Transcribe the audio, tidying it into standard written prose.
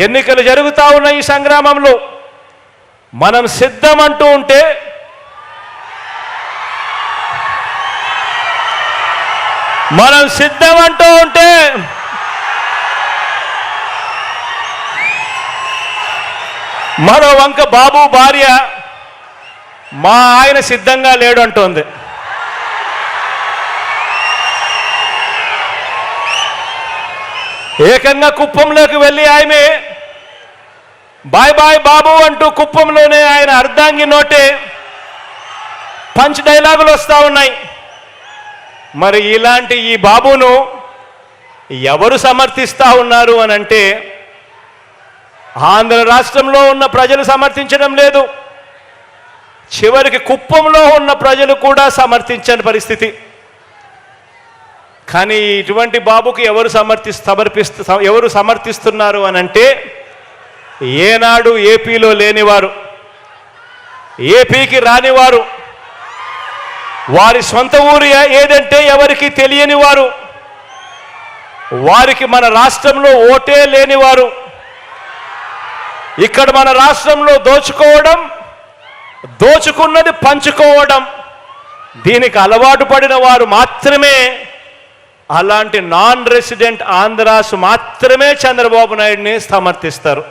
ఎన్నికలు జరుగుతూ ఉన్న ఈ సంగ్రామంలో మనం సిద్ధం అంటూ ఉంటే మరో వంక బాబు భార్య మా ఆయన సిద్ధంగా లేడు అంటోంది. ఏకంగా కుప్పంలోకి వెళ్ళి ఆమె బాయ్ బాయ్ బాబు అంటూ కుప్పంలోనే ఆయన అర్ధాంగి నోటే పంచ్ డైలాగులు వస్తూ ఉన్నాయి. మరి ఇలాంటి ఈ బాబును ఎవరు సమర్థిస్తూ ఉన్నారు అని అంటే ఆంధ్ర రాష్ట్రంలో ఉన్న ప్రజలు సమర్థించడం లేదు, చివరికి కుప్పంలో ఉన్న ప్రజలు కూడా సమర్థించని పరిస్థితి. కానీ ఇటువంటి బాబుకి ఎవరు సమర్థిస్తున్నారు అని అంటే ఏనాడు ఏపీలో లేనివారు, ఏపీకి రానివారు, వారి సొంత ఊరు ఏదంటే ఎవరికి తెలియని వారు, వారికి మన రాష్ట్రంలో ఓటే లేనివారు, ఇక్కడ మన రాష్ట్రంలో దోచుకోవడం, దోచుకున్నది పంచుకోవడం, దీనికి అలవాటు పడిన వారు మాత్రమే, అలాంటి నాన్ రెసిడెంట్ ఆంధ్రాస్ మాత్రమే చంద్రబాబు నాయుడిని సమర్థిస్తారు.